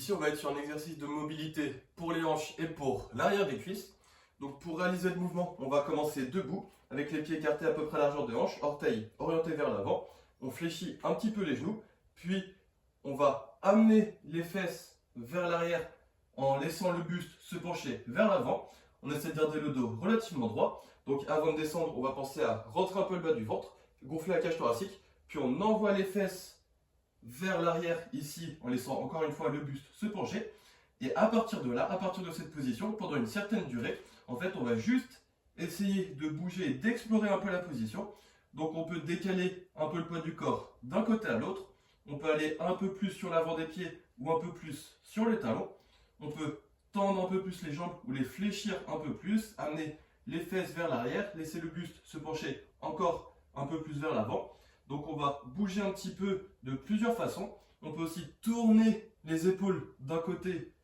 Ici, on va être sur un exercice de mobilité pour les hanches et pour l'arrière des cuisses. Donc pour réaliser le mouvement, on va commencer debout, avec les pieds écartés à peu près à la largeur des hanches, orteils orientés vers l'avant. On fléchit un petit peu les genoux, puis on va amener les fesses vers l'arrière en laissant le buste se pencher vers l'avant. On essaie de garder le dos relativement droit. Donc avant de descendre, on va penser à rentrer un peu le bas du ventre, gonfler la cage thoracique, puis on envoie les fesses vers l'arrière ici, en laissant encore une fois le buste se pencher. Et à partir de là, à partir de cette position, pendant une certaine durée, en fait, on va juste essayer de bouger et d'explorer un peu la position. Donc on peut décaler un peu le poids du corps d'un côté à l'autre. On peut aller un peu plus sur l'avant des pieds ou un peu plus sur les talons. On peut tendre un peu plus les jambes ou les fléchir un peu plus, amener les fesses vers l'arrière, laisser le buste se pencher encore un peu plus vers l'avant. Donc on va bouger un petit peu de plusieurs façons. On peut aussi tourner les épaules d'un côté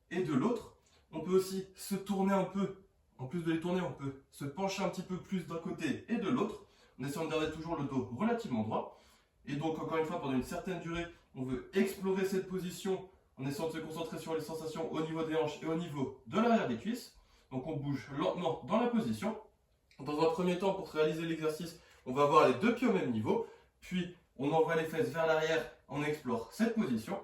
et de l'autre. On peut aussi se tourner un peu. En plus de les tourner, on peut se pencher un petit peu plus d'un côté et de l'autre, en essayant de garder toujours le dos relativement droit. Et donc encore une fois, pendant une certaine durée, on veut explorer cette position en essayant de se concentrer sur les sensations au niveau des hanches et au niveau de l'arrière des cuisses. Donc on bouge lentement dans la position. Dans un premier temps, pour réaliser l'exercice, on va avoir les deux pieds au même niveau, puis on envoie les fesses vers l'arrière, on explore cette position.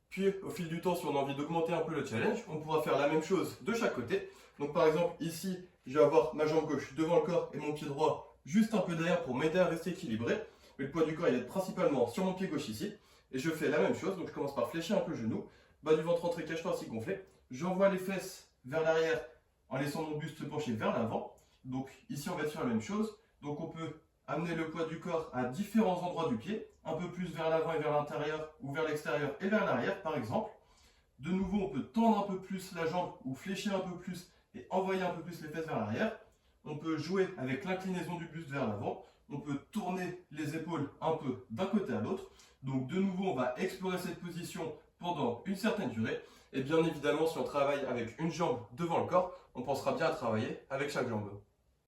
Puis au fil du temps, si on a envie d'augmenter un peu le challenge, on pourra faire la même chose de chaque côté. Donc par exemple, ici, je vais avoir ma jambe gauche devant le corps et mon pied droit juste un peu derrière pour m'aider à rester équilibré. Mais le poids du corps, il va être principalement sur mon pied gauche ici. Et je fais la même chose, donc je commence par fléchir un peu le genou, bas du ventre rentré, cage thoracique gonflé. J'envoie les fesses vers l'arrière en laissant mon buste se pencher vers l'avant. Donc ici, on va faire la même chose. Donc on peut amener le poids du corps à différents endroits du pied, un peu plus vers l'avant et vers l'intérieur, ou vers l'extérieur et vers l'arrière par exemple. De nouveau, on peut tendre un peu plus la jambe ou fléchir un peu plus et envoyer un peu plus les fesses vers l'arrière. On peut jouer avec l'inclinaison du buste vers l'avant. On peut tourner les épaules un peu d'un côté à l'autre. Donc de nouveau, on va explorer cette position pendant une certaine durée. Et bien évidemment, si on travaille avec une jambe devant le corps, on pensera bien à travailler avec chaque jambe.